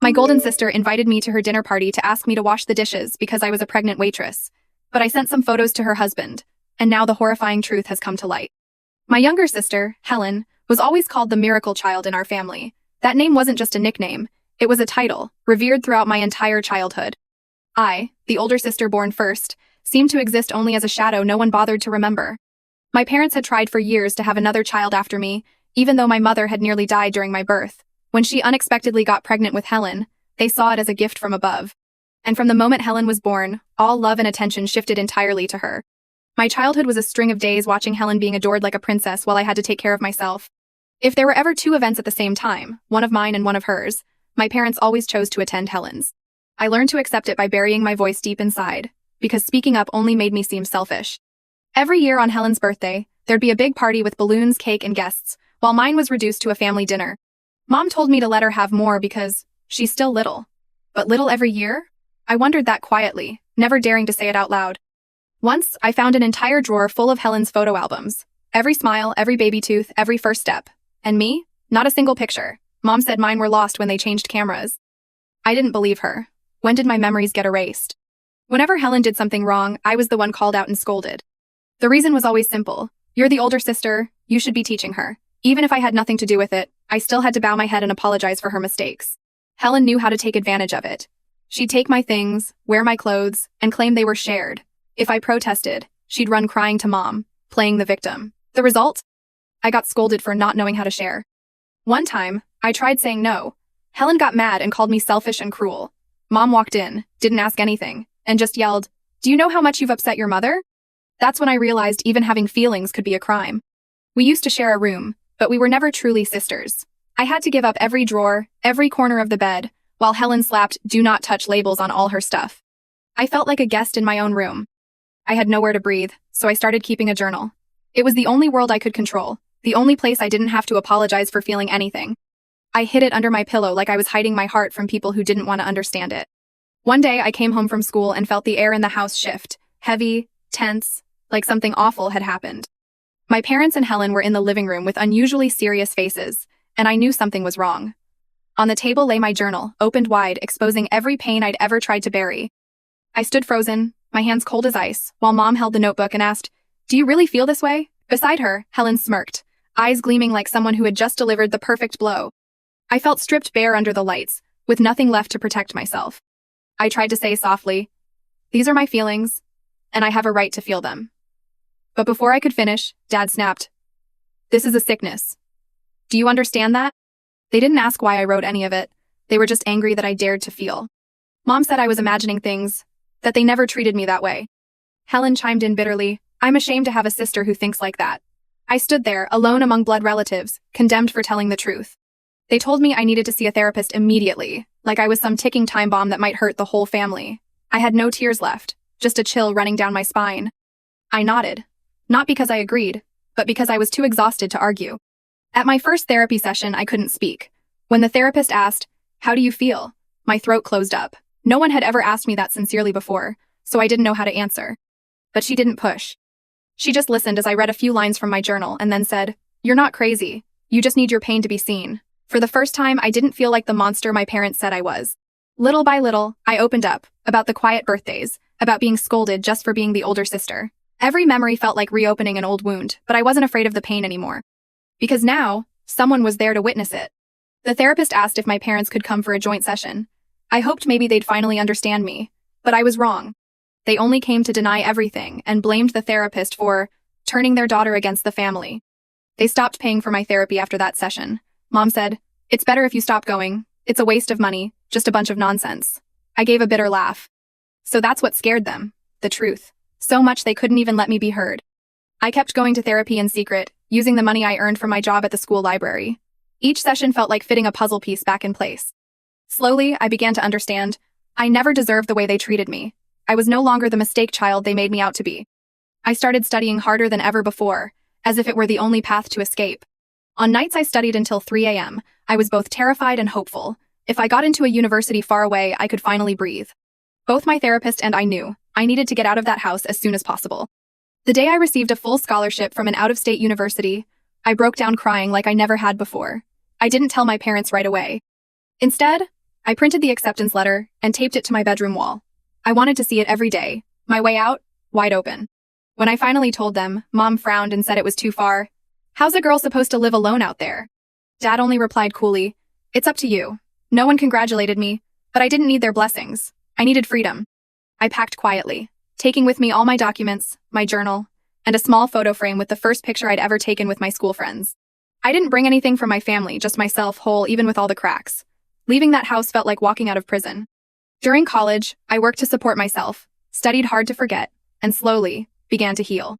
My golden sister invited me to her dinner party to ask me to wash the dishes because I was a pregnant waitress. But I sent some photos to her husband, and now the horrifying truth has come to light. My younger sister, Helen, was always called the miracle child in our family. That name wasn't just a nickname, it was a title, revered throughout my entire childhood. I, the older sister born first, seemed to exist only as a shadow no one bothered to remember. My parents had tried for years to have another child after me, even though my mother had nearly died during my birth. When she unexpectedly got pregnant with Helen, they saw it as a gift from above. And from the moment Helen was born, all love and attention shifted entirely to her. My childhood was a string of days watching Helen being adored like a princess while I had to take care of myself. If there were ever two events at the same time, one of mine and one of hers, my parents always chose to attend Helen's. I learned to accept it by burying my voice deep inside, because speaking up only made me seem selfish. Every year on Helen's birthday, there'd be a big party with balloons, cake, and guests, while mine was reduced to a family dinner. Mom told me to let her have more because she's still little. But little every year? I wondered that quietly, never daring to say it out loud. Once, I found an entire drawer full of Helen's photo albums. Every smile, every baby tooth, every first step. And me? Not a single picture. Mom said mine were lost when they changed cameras. I didn't believe her. When did my memories get erased? Whenever Helen did something wrong, I was the one called out and scolded. The reason was always simple. You're the older sister, you should be teaching her. Even if I had nothing to do with it, I still had to bow my head and apologize for her mistakes. Helen knew how to take advantage of it. She'd take my things, wear my clothes, and claim they were shared. If I protested, she'd run crying to Mom, playing the victim. The result? I got scolded for not knowing how to share. One time, I tried saying no. Helen got mad and called me selfish and cruel. Mom walked in, didn't ask anything, and just yelled, "Do you know how much you've upset your mother?" That's when I realized even having feelings could be a crime. We used to share a room, but we were never truly sisters. I had to give up every drawer, every corner of the bed, while Helen slapped "do not touch" labels on all her stuff. I felt like a guest in my own room. I had nowhere to breathe, so I started keeping a journal. It was the only world I could control, the only place I didn't have to apologize for feeling anything. I hid it under my pillow like I was hiding my heart from people who didn't want to understand it. One day I came home from school and felt the air in the house shift, heavy, tense, like something awful had happened. My parents and Helen were in the living room with unusually serious faces, and I knew something was wrong. On the table lay my journal, opened wide, exposing every pain I'd ever tried to bury. I stood frozen, my hands cold as ice, while Mom held the notebook and asked, "Do you really feel this way?" Beside her, Helen smirked, eyes gleaming like someone who had just delivered the perfect blow. I felt stripped bare under the lights, with nothing left to protect myself. I tried to say softly, "These are my feelings, and I have a right to feel them." But before I could finish, Dad snapped, "This is a sickness. Do you understand that?" They didn't ask why I wrote any of it. They were just angry that I dared to feel. Mom said I was imagining things, that they never treated me that way. Helen chimed in bitterly, "I'm ashamed to have a sister who thinks like that." I stood there, alone among blood relatives, condemned for telling the truth. They told me I needed to see a therapist immediately, like I was some ticking time bomb that might hurt the whole family. I had no tears left, just a chill running down my spine. I nodded. Not because I agreed, but because I was too exhausted to argue. At my first therapy session, I couldn't speak. When the therapist asked, "How do you feel?" my throat closed up. No one had ever asked me that sincerely before, so I didn't know how to answer. But she didn't push. She just listened as I read a few lines from my journal and then said, "You're not crazy. You just need your pain to be seen." For the first time, I didn't feel like the monster my parents said I was. Little by little, I opened up, about the quiet birthdays, about being scolded just for being the older sister. Every memory felt like reopening an old wound, but I wasn't afraid of the pain anymore. Because now, someone was there to witness it. The therapist asked if my parents could come for a joint session. I hoped maybe they'd finally understand me, but I was wrong. They only came to deny everything and blamed the therapist for turning their daughter against the family. They stopped paying for my therapy after that session. Mom said, "It's better if you stop going. It's a waste of money, just a bunch of nonsense." I gave a bitter laugh. So that's what scared them, the truth. So much they couldn't even let me be heard. I kept going to therapy in secret, using the money I earned from my job at the school library. Each session felt like fitting a puzzle piece back in place. Slowly, I began to understand. I never deserved the way they treated me. I was no longer the mistake child they made me out to be. I started studying harder than ever before, as if it were the only path to escape. On nights I studied until 3 a.m., I was both terrified and hopeful. If I got into a university far away, I could finally breathe. Both my therapist and I knew I needed to get out of that house as soon as possible. The day I received a full scholarship from an out-of-state university, I broke down crying like I never had before. I didn't tell my parents right away. Instead, I printed the acceptance letter and taped it to my bedroom wall. I wanted to see it every day. My way out, wide open. When I finally told them, Mom frowned and said it was too far. How's a girl supposed to live alone out there? Dad only replied coolly, it's up to you. No one congratulated me, but I didn't need their blessings. I needed freedom. I packed quietly, taking with me all my documents, my journal, and a small photo frame with the first picture I'd ever taken with my school friends. I didn't bring anything from my family, just myself whole even with all the cracks. Leaving that house felt like walking out of prison. During college, I worked to support myself, studied hard to forget, and slowly began to heal.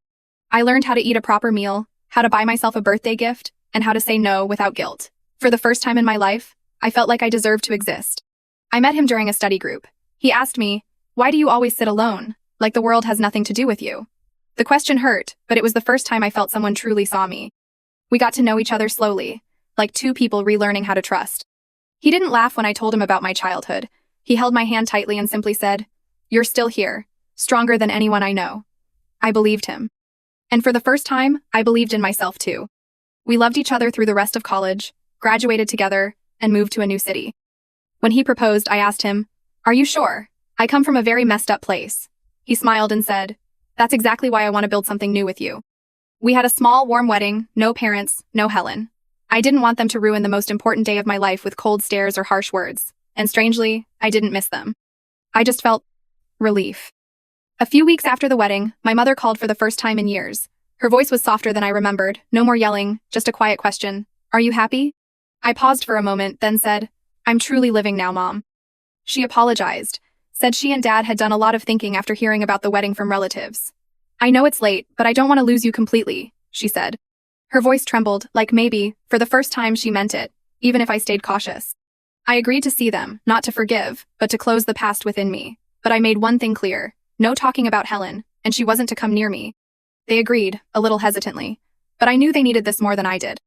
I learned how to eat a proper meal, how to buy myself a birthday gift, and how to say no without guilt. For the first time in my life, I felt like I deserved to exist. I met him during a study group. He asked me, why do you always sit alone, like the world has nothing to do with you? The question hurt, but it was the first time I felt someone truly saw me. We got to know each other slowly, like two people relearning how to trust. He didn't laugh when I told him about my childhood. He held my hand tightly and simply said, you're still here, stronger than anyone I know. I believed him. And for the first time, I believed in myself too. We loved each other through the rest of college, graduated together, and moved to a new city. When he proposed, I asked him, are you sure? I come from a very messed up place. He smiled and said, that's exactly why I want to build something new with you. We had a small, warm wedding, no parents, no Helen. I didn't want them to ruin the most important day of my life with cold stares or harsh words, and strangely, I didn't miss them. I just felt relief. A few weeks after the wedding, my mother called for the first time in years. Her voice was softer than I remembered, no more yelling, just a quiet question. Are you happy? I paused for a moment, then said, I'm truly living now, Mom. She apologized, said she and Dad had done a lot of thinking after hearing about the wedding from relatives. I know it's late, but I don't want to lose you completely, she said. Her voice trembled, like maybe, for the first time she meant it, even if I stayed cautious. I agreed to see them, not to forgive, but to close the past within me. But I made one thing clear, no talking about Helen, and she wasn't to come near me. They agreed, a little hesitantly, but I knew they needed this more than I did.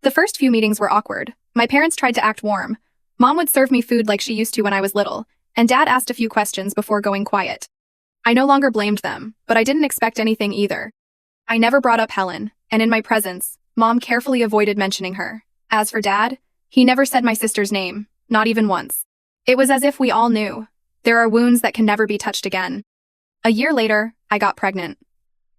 The first few meetings were awkward. My parents tried to act warm. Mom would serve me food like she used to when I was little, and Dad asked a few questions before going quiet. I no longer blamed them, but I didn't expect anything either. I never brought up Helen, and in my presence, Mom carefully avoided mentioning her. As for Dad, he never said my sister's name, not even once. It was as if we all knew. There are wounds that can never be touched again. A year later, I got pregnant.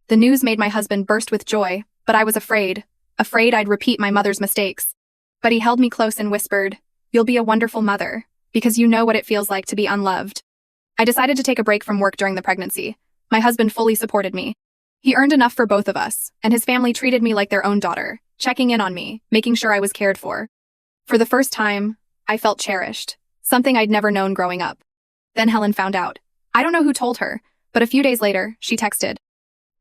The news made my husband burst with joy, but I was afraid I'd repeat my mother's mistakes. But he held me close and whispered, you'll be a wonderful mother, because you know what it feels like to be unloved. I decided to take a break from work during the pregnancy. My husband fully supported me. He earned enough for both of us, and his family treated me like their own daughter, checking in on me, making sure I was cared for. For the first time, I felt cherished, something I'd never known growing up. Then Helen found out. I don't know who told her, but a few days later, she texted,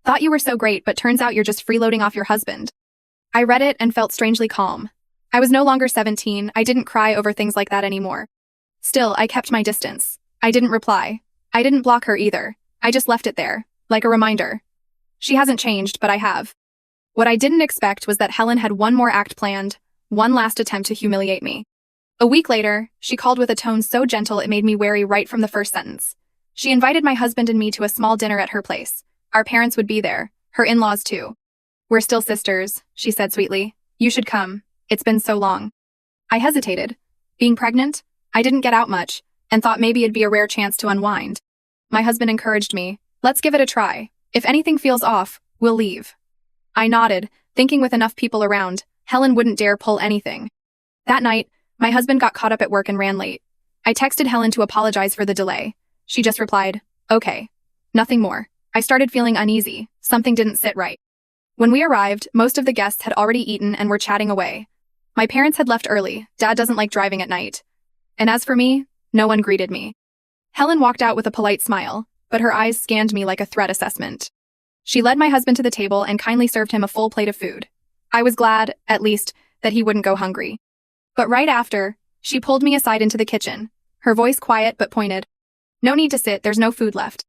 thought you were so great, but turns out you're just freeloading off your husband. I read it and felt strangely calm. I was no longer 17, I didn't cry over things like that anymore. Still, I kept my distance. I didn't reply. I didn't block her either. I just left it there, like a reminder. She hasn't changed, but I have. What I didn't expect was that Helen had one more act planned, one last attempt to humiliate me. A week later, she called with a tone so gentle it made me wary right from the first sentence. She invited my husband and me to a small dinner at her place. Our parents would be there, her in-laws too. We're still sisters, she said sweetly. You should come. It's been so long. I hesitated. Being pregnant, I didn't get out much, and thought maybe it'd be a rare chance to unwind. My husband encouraged me. Let's give it a try. If anything feels off, we'll leave. I nodded, thinking with enough people around, Helen wouldn't dare pull anything. That night, my husband got caught up at work and ran late. I texted Helen to apologize for the delay. She just replied, okay. Nothing more. I started feeling uneasy. Something didn't sit right. When we arrived, most of the guests had already eaten and were chatting away. My parents had left early. Dad doesn't like driving at night. And as for me, no one greeted me. Helen walked out with a polite smile, but her eyes scanned me like a threat assessment. She led my husband to the table and kindly served him a full plate of food. I was glad, at least, that he wouldn't go hungry. But right after, she pulled me aside into the kitchen, her voice quiet but pointed. No need to sit, there's no food left.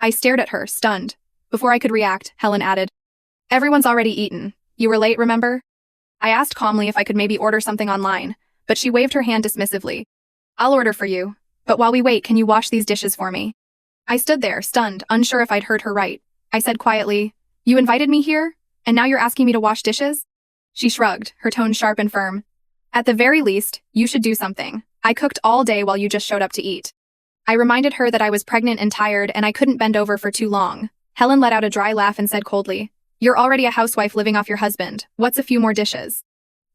I stared at her, stunned. Before I could react, Helen added, everyone's already eaten. You were late, remember? I asked calmly if I could maybe order something online, but she waved her hand dismissively. I'll order for you, but while we wait, can you wash these dishes for me? I stood there, stunned, unsure if I'd heard her right. I said quietly, you invited me here, and now you're asking me to wash dishes? She shrugged, her tone sharp and firm. At the very least, you should do something. I cooked all day while you just showed up to eat. I reminded her that I was pregnant and tired and I couldn't bend over for too long. Helen let out a dry laugh and said coldly, "You're already a housewife living off your husband. What's a few more dishes?"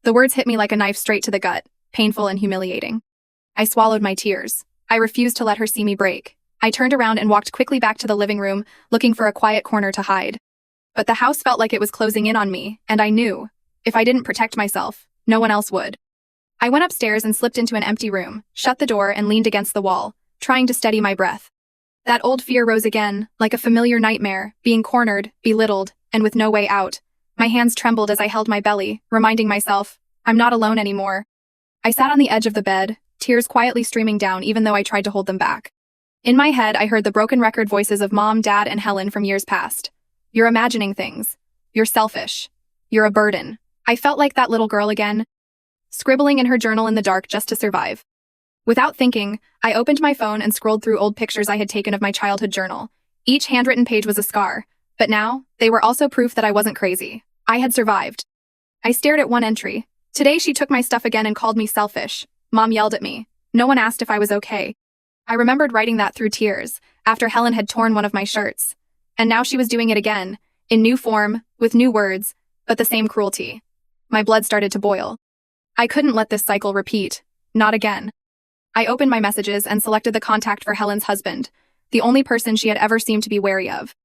The words hit me like a knife straight to the gut, painful and humiliating. I swallowed my tears. I refused to let her see me break. I turned around and walked quickly back to the living room, looking for a quiet corner to hide. But the house felt like it was closing in on me, and I knew, if I didn't protect myself, no one else would. I went upstairs and slipped into an empty room, shut the door and leaned against the wall, trying to steady my breath. That old fear rose again, like a familiar nightmare, being cornered, belittled, and with no way out. My hands trembled as I held my belly, reminding myself, I'm not alone anymore. I sat on the edge of the bed, tears quietly streaming down even though I tried to hold them back. In my head, I heard the broken record voices of Mom, Dad, and Helen from years past. You're imagining things. You're selfish. You're a burden. I felt like that little girl again, scribbling in her journal in the dark just to survive. Without thinking, I opened my phone and scrolled through old pictures I had taken of my childhood journal. Each handwritten page was a scar, but now, they were also proof that I wasn't crazy. I had survived. I stared at one entry. Today she took my stuff again and called me selfish. Mom yelled at me. No one asked if I was okay. I remembered writing that through tears, after Helen had torn one of my shirts. And now she was doing it again, in new form, with new words, but the same cruelty. My blood started to boil. I couldn't let this cycle repeat. Not again. I opened my messages and selected the contact for Helen's husband, the only person she had ever seemed to be wary of.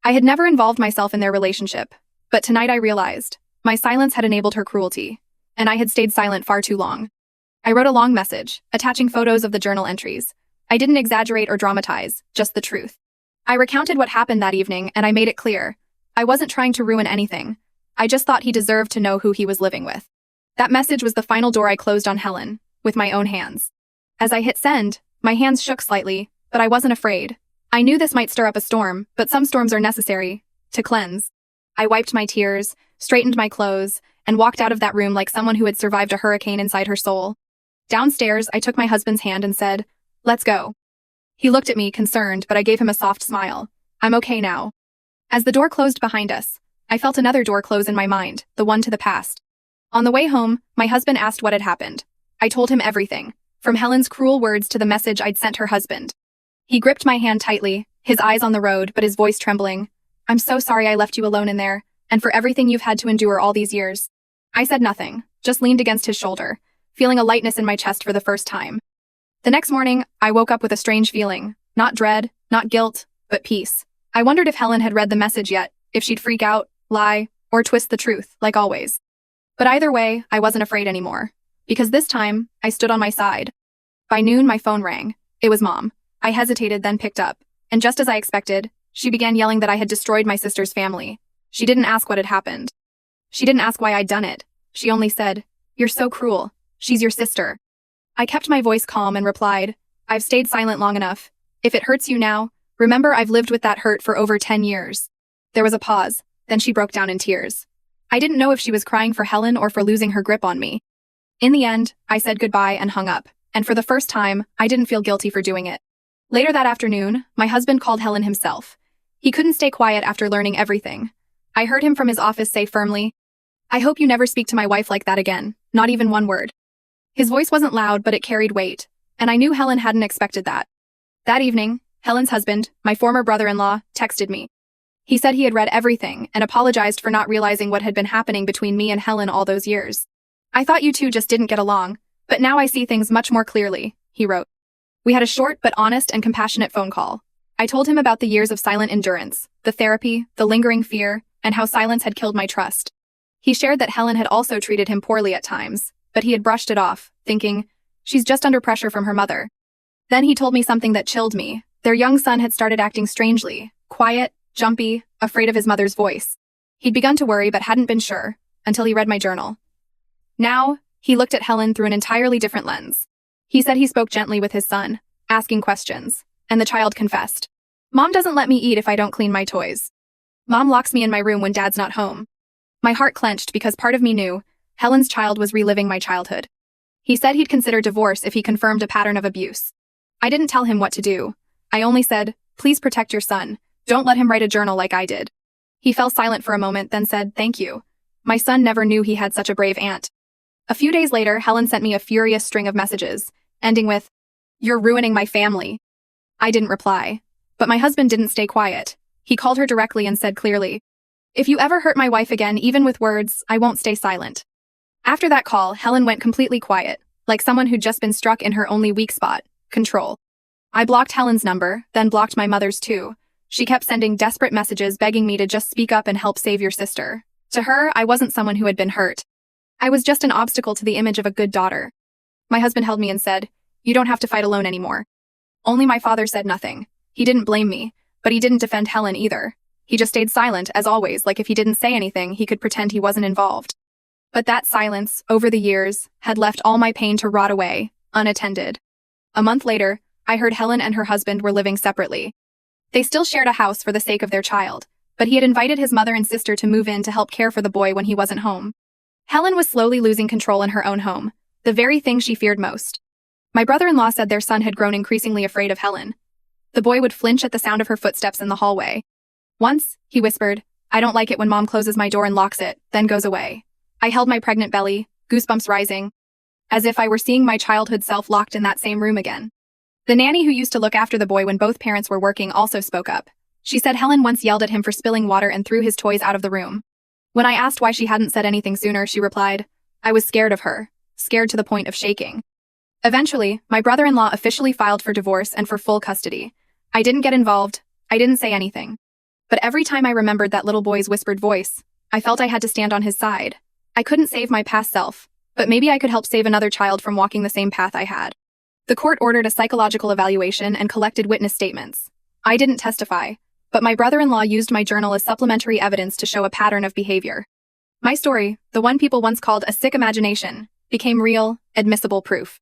I had never involved myself in their relationship, but tonight I realized, my silence had enabled her cruelty, and I had stayed silent far too long. I wrote a long message, attaching photos of the journal entries. I didn't exaggerate or dramatize, just the truth. I recounted what happened that evening, and I made it clear. I wasn't trying to ruin anything. I just thought he deserved to know who he was living with. That message was the final door I closed on Helen, with my own hands. As I hit send, my hands shook slightly, but I wasn't afraid. I knew this might stir up a storm, but some storms are necessary to cleanse. I wiped my tears, straightened my clothes, and walked out of that room like someone who had survived a hurricane inside her soul. Downstairs, I took my husband's hand and said, "Let's go." He looked at me, concerned, but I gave him a soft smile. I'm okay now. As the door closed behind us, I felt another door close in my mind, the one to the past. On the way home, my husband asked what had happened. I told him everything, from Helen's cruel words to the message I'd sent her husband. He gripped my hand tightly, his eyes on the road but his voice trembling. I'm so sorry I left you alone in there, and for everything you've had to endure all these years. I said nothing, just leaned against his shoulder, feeling a lightness in my chest for the first time. The next morning, I woke up with a strange feeling, not dread, not guilt, but peace. I wondered if Helen had read the message yet, if she'd freak out, lie, or twist the truth, like always. But either way, I wasn't afraid anymore, because this time, I stood on my side. By noon, my phone rang. It was Mom. I hesitated, then picked up, and just as I expected, she began yelling that I had destroyed my sister's family. She didn't ask what had happened. She didn't ask why I'd done it. She only said, "You're so cruel. She's your sister." I kept my voice calm and replied, "I've stayed silent long enough. If it hurts you now, remember I've lived with that hurt for over 10 years. There was a pause, then she broke down in tears. I didn't know if she was crying for Helen or for losing her grip on me. In the end, I said goodbye and hung up, and for the first time, I didn't feel guilty for doing it. Later that afternoon, my husband called Helen himself. He couldn't stay quiet after learning everything. I heard him from his office say firmly, "I hope you never speak to my wife like that again, not even one word." His voice wasn't loud, but it carried weight, and I knew Helen hadn't expected that. That evening, Helen's husband, my former brother-in-law, texted me. He said he had read everything and apologized for not realizing what had been happening between me and Helen all those years. "I thought you two just didn't get along, but now I see things much more clearly," he wrote. We had a short but honest and compassionate phone call. I told him about the years of silent endurance, the therapy, the lingering fear, and how silence had killed my trust. He shared that Helen had also treated him poorly at times, but he had brushed it off, thinking, she's just under pressure from her mother. Then he told me something that chilled me. Their young son had started acting strangely, quiet, jumpy, afraid of his mother's voice. He'd begun to worry but hadn't been sure, until he read my journal. Now, he looked at Helen through an entirely different lens. He said he spoke gently with his son, asking questions, and the child confessed. "Mom doesn't let me eat if I don't clean my toys. Mom locks me in my room when Dad's not home." My heart clenched because part of me knew Helen's child was reliving my childhood. He said he'd consider divorce if he confirmed a pattern of abuse. I didn't tell him what to do. I only said, "Please protect your son. Don't let him write a journal like I did." He fell silent for a moment, then said, "Thank you. My son never knew he had such a brave aunt." A few days later, Helen sent me a furious string of messages, ending with, "You're ruining my family." I didn't reply. But my husband didn't stay quiet. He called her directly and said clearly, "If you ever hurt my wife again, even with words, I won't stay silent." After that call, Helen went completely quiet, like someone who'd just been struck in her only weak spot, control. I blocked Helen's number, then blocked my mother's too. She kept sending desperate messages begging me to just speak up and help save your sister. To her, I wasn't someone who had been hurt. I was just an obstacle to the image of a good daughter. My husband held me and said, "You don't have to fight alone anymore." Only my father said nothing. He didn't blame me, but he didn't defend Helen either. He just stayed silent, as always, like if he didn't say anything, he could pretend he wasn't involved. But that silence, over the years, had left all my pain to rot away, unattended. A month later, I heard Helen and her husband were living separately. They still shared a house for the sake of their child, but he had invited his mother and sister to move in to help care for the boy when he wasn't home. Helen was slowly losing control in her own home, the very thing she feared most. My brother-in-law said their son had grown increasingly afraid of Helen. The boy would flinch at the sound of her footsteps in the hallway. Once, he whispered, "I don't like it when Mom closes my door and locks it, then goes away." I held my pregnant belly, goosebumps rising, as if I were seeing my childhood self locked in that same room again. The nanny who used to look after the boy when both parents were working also spoke up. She said Helen once yelled at him for spilling water and threw his toys out of the room. When I asked why she hadn't said anything sooner, she replied, "I was scared of her, scared to the point of shaking." Eventually, my brother-in-law officially filed for divorce and for full custody. I didn't get involved. I didn't say anything. But every time I remembered that little boy's whispered voice, I felt I had to stand on his side. I couldn't save my past self, but maybe I could help save another child from walking the same path I had. The court ordered a psychological evaluation and collected witness statements. I didn't testify, but my brother-in-law used my journal as supplementary evidence to show a pattern of behavior. My story, the one people once called a sick imagination, became real, admissible proof.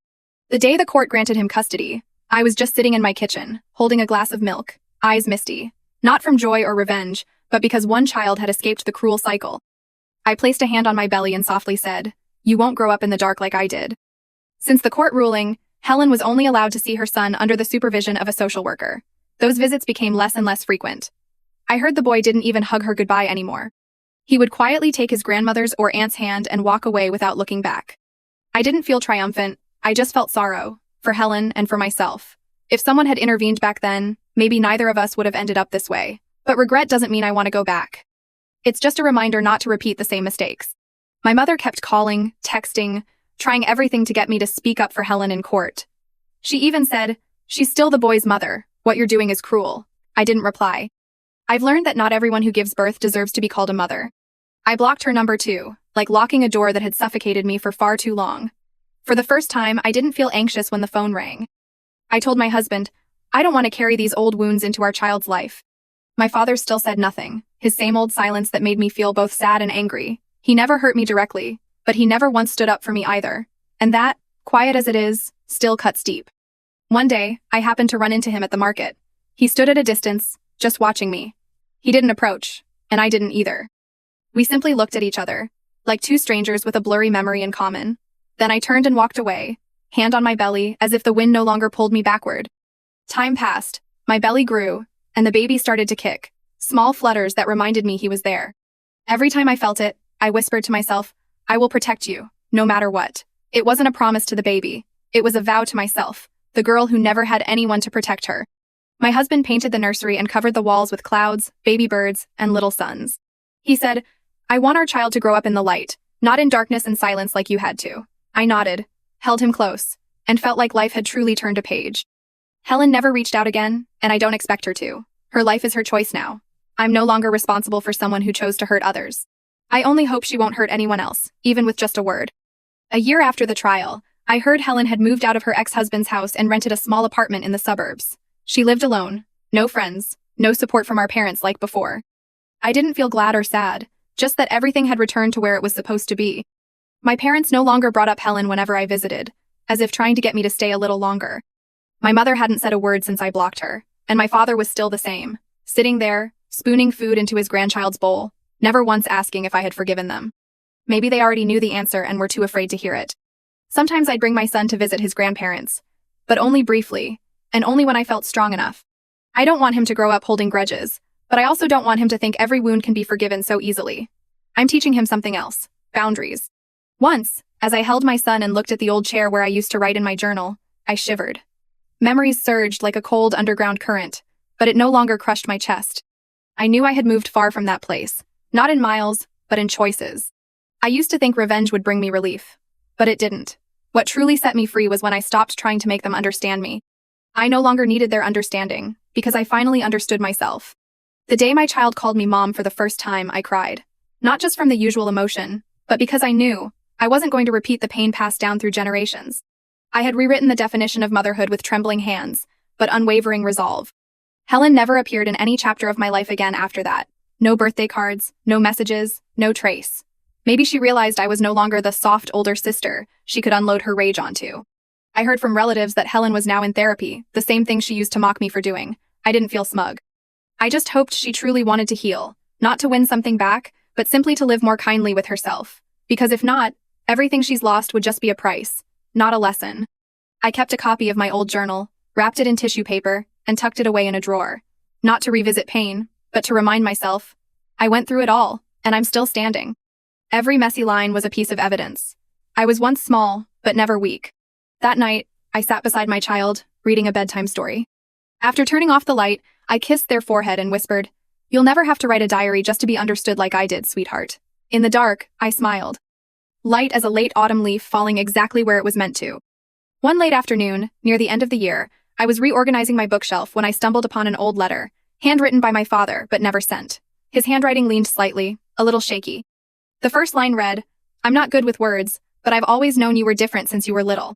The day the court granted him custody, I was just sitting in my kitchen, holding a glass of milk, eyes misty, not from joy or revenge, but because one child had escaped the cruel cycle. I placed a hand on my belly and softly said, "You won't grow up in the dark like I did." Since the court ruling, Helen was only allowed to see her son under the supervision of a social worker. Those visits became less and less frequent. I heard the boy didn't even hug her goodbye anymore. He would quietly take his grandmother's or aunt's hand and walk away without looking back. I didn't feel triumphant, I just felt sorrow, for Helen and for myself. If someone had intervened back then, maybe neither of us would have ended up this way. But regret doesn't mean I want to go back. It's just a reminder not to repeat the same mistakes. My mother kept calling, texting, trying everything to get me to speak up for Helen in court. She even said, "She's still the boy's mother. What you're doing is cruel." I didn't reply. I've learned that not everyone who gives birth deserves to be called a mother. I blocked her number too, like locking a door that had suffocated me for far too long. For the first time, I didn't feel anxious when the phone rang. I told my husband, "I don't want to carry these old wounds into our child's life." My father still said nothing, his same old silence that made me feel both sad and angry. He never hurt me directly, but he never once stood up for me either. And that, quiet as it is, still cuts deep. One day, I happened to run into him at the market. He stood at a distance, just watching me. He didn't approach, and I didn't either. We simply looked at each other, like two strangers with a blurry memory in common. Then I turned and walked away, hand on my belly, as if the wind no longer pulled me backward. Time passed, my belly grew, and the baby started to kick, small flutters that reminded me he was there. Every time I felt it, I whispered to myself, "I will protect you, no matter what." It wasn't a promise to the baby. It was a vow to myself, the girl who never had anyone to protect her. My husband painted the nursery and covered the walls with clouds, baby birds, and little suns. He said, "I want our child to grow up in the light, not in darkness and silence like you had to." I nodded, held him close, and felt like life had truly turned a page. Helen never reached out again, and I don't expect her to. Her life is her choice now. I'm no longer responsible for someone who chose to hurt others. I only hope she won't hurt anyone else, even with just a word. A year after the trial, I heard Helen had moved out of her ex-husband's house and rented a small apartment in the suburbs. She lived alone, no friends, no support from our parents like before. I didn't feel glad or sad, just that everything had returned to where it was supposed to be. My parents no longer brought up Helen whenever I visited, as if trying to get me to stay a little longer. My mother hadn't said a word since I blocked her, and my father was still the same, sitting there, spooning food into his grandchild's bowl, never once asking if I had forgiven them. Maybe they already knew the answer and were too afraid to hear it. Sometimes I'd bring my son to visit his grandparents, but only briefly, and only when I felt strong enough. I don't want him to grow up holding grudges, but I also don't want him to think every wound can be forgiven so easily. I'm teaching him something else, boundaries. Once, as I held my son and looked at the old chair where I used to write in my journal, I shivered. Memories surged like a cold underground current, but it no longer crushed my chest. I knew I had moved far from that place, not in miles, but in choices. I used to think revenge would bring me relief, but it didn't. What truly set me free was when I stopped trying to make them understand me. I no longer needed their understanding, because I finally understood myself. The day my child called me mom for the first time, I cried. Not just from the usual emotion, but because I knew I wasn't going to repeat the pain passed down through generations. I had rewritten the definition of motherhood with trembling hands, but unwavering resolve. Helen never appeared in any chapter of my life again after that. No birthday cards, no messages, no trace. Maybe she realized I was no longer the soft older sister she could unload her rage onto. I heard from relatives that Helen was now in therapy, the same thing she used to mock me for doing. I didn't feel smug. I just hoped she truly wanted to heal, not to win something back, but simply to live more kindly with herself. Because if not, everything she's lost would just be a price, not a lesson. I kept a copy of my old journal, wrapped it in tissue paper, and tucked it away in a drawer. Not to revisit pain, but to remind myself, I went through it all, and I'm still standing. Every messy line was a piece of evidence. I was once small, but never weak. That night, I sat beside my child, reading a bedtime story. After turning off the light, I kissed their forehead and whispered, "You'll never have to write a diary just to be understood like I did, sweetheart." In the dark, I smiled. Light as a late autumn leaf falling exactly where it was meant to. One late afternoon, near the end of the year, I was reorganizing my bookshelf when I stumbled upon an old letter, handwritten by my father but never sent. His handwriting leaned slightly, a little shaky. The first line read, "I'm not good with words, but I've always known you were different since you were little."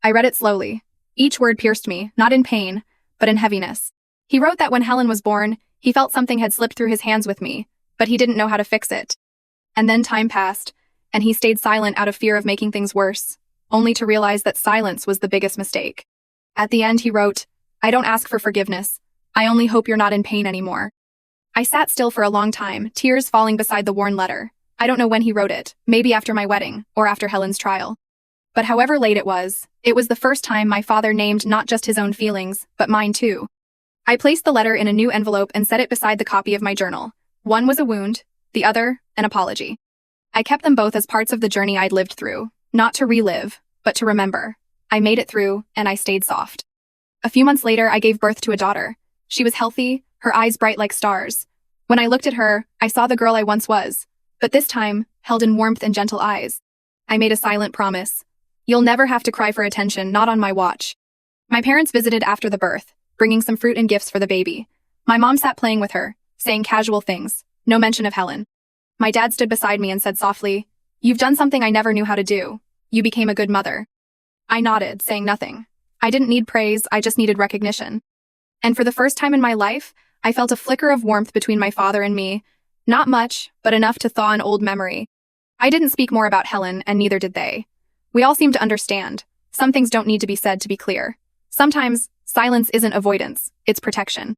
I read it slowly. Each word pierced me, not in pain, but in heaviness. He wrote that when Helen was born, he felt something had slipped through his hands with me, but he didn't know how to fix it. And then time passed, and he stayed silent out of fear of making things worse, only to realize that silence was the biggest mistake. At the end, he wrote, "I don't ask for forgiveness. I only hope you're not in pain anymore." I sat still for a long time, tears falling beside the worn letter. I don't know when he wrote it, maybe after my wedding, or after Helen's trial. But however late it was the first time my father named not just his own feelings, but mine too. I placed the letter in a new envelope and set it beside the copy of my journal. One was a wound, the other, an apology. I kept them both as parts of the journey I'd lived through, not to relive, but to remember. I made it through, and I stayed soft. A few months later, I gave birth to a daughter. She was healthy, her eyes bright like stars. When I looked at her, I saw the girl I once was, but this time, held in warmth and gentle eyes. I made a silent promise. "You'll never have to cry for attention, not on my watch." My parents visited after the birth, bringing some fruit and gifts for the baby. My mom sat playing with her, saying casual things, no mention of Helen. My dad stood beside me and said softly, "You've done something I never knew how to do. You became a good mother." I nodded, saying nothing. I didn't need praise, I just needed recognition. And for the first time in my life, I felt a flicker of warmth between my father and me. Not much, but enough to thaw an old memory. I didn't speak more about Helen, and neither did they. We all seemed to understand. Some things don't need to be said to be clear. Sometimes, silence isn't avoidance, it's protection.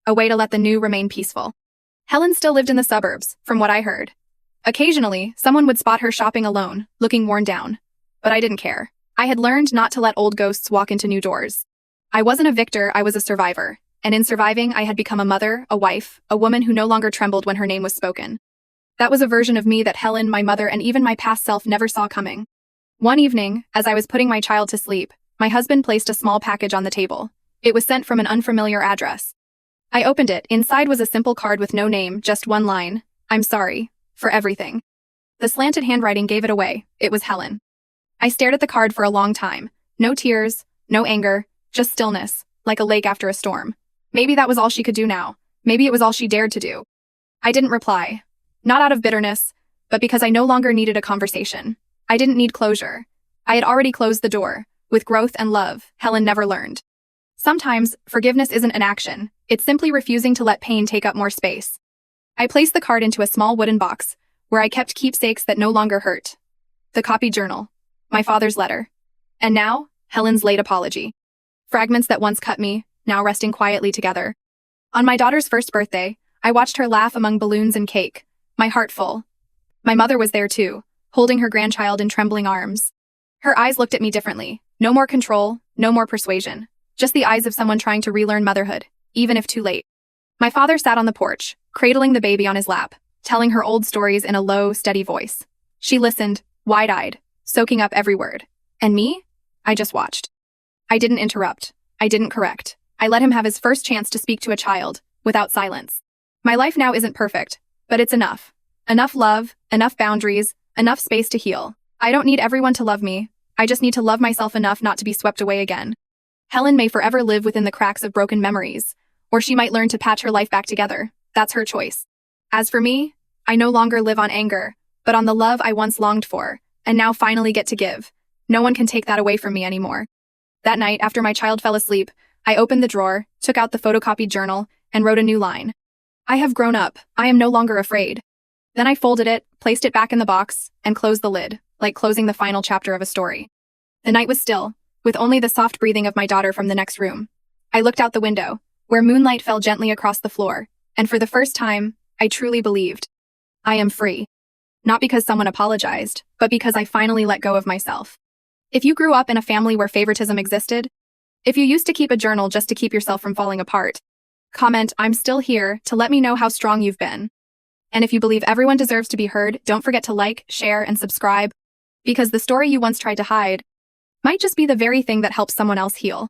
A way to let the new remain peaceful. Helen still lived in the suburbs, from what I heard. Occasionally, someone would spot her shopping alone, looking worn down. But I didn't care. I had learned not to let old ghosts walk into new doors. I wasn't a victor, I was a survivor. And in surviving, I had become a mother, a wife, a woman who no longer trembled when her name was spoken. That was a version of me that Helen, my mother, and even my past self never saw coming. One evening, as I was putting my child to sleep, my husband placed a small package on the table. It was sent from an unfamiliar address. I opened it. Inside was a simple card with no name, just one line. "I'm sorry. For everything." The slanted handwriting gave it away. It was Helen. I stared at the card for a long time. No tears, no anger, just stillness, like a lake after a storm. Maybe that was all she could do now. Maybe it was all she dared to do. I didn't reply. Not out of bitterness, but because I no longer needed a conversation. I didn't need closure. I had already closed the door. With growth and love, Helen never learned. Sometimes, forgiveness isn't an action. It's simply refusing to let pain take up more space. I placed the card into a small wooden box, where I kept keepsakes that no longer hurt. The copied journal. My father's letter. And now, Helen's late apology. Fragments that once cut me, now resting quietly together. On my daughter's first birthday, I watched her laugh among balloons and cake, my heart full. My mother was there too, holding her grandchild in trembling arms. Her eyes looked at me differently. No more control, no more persuasion. Just the eyes of someone trying to relearn motherhood, even if too late. My father sat on the porch, cradling the baby on his lap, telling her old stories in a low, steady voice. She listened, wide-eyed, soaking up every word. And me? I just watched. I didn't interrupt. I didn't correct. I let him have his first chance to speak to a child, without silence. My life now isn't perfect, but it's enough. Enough love, enough boundaries, enough space to heal. I don't need everyone to love me. I just need to love myself enough not to be swept away again. Helen may forever live within the cracks of broken memories, or she might learn to patch her life back together. That's her choice. As for me, I no longer live on anger, but on the love I once longed for, and now finally get to give. No one can take that away from me anymore. That night, after my child fell asleep, I opened the drawer, took out the photocopied journal, and wrote a new line. I have grown up. I am no longer afraid. Then I folded it, placed it back in the box, and closed the lid, like closing the final chapter of a story. The night was still, with only the soft breathing of my daughter from the next room. I looked out the window, where moonlight fell gently across the floor, and for the first time, I truly believed. I am free. Not because someone apologized, but because I finally let go of myself. If you grew up in a family where favoritism existed, if you used to keep a journal just to keep yourself from falling apart, comment, "I'm still here," to let me know how strong you've been. And if you believe everyone deserves to be heard, don't forget to like, share, and subscribe, because the story you once tried to hide might just be the very thing that helps someone else heal.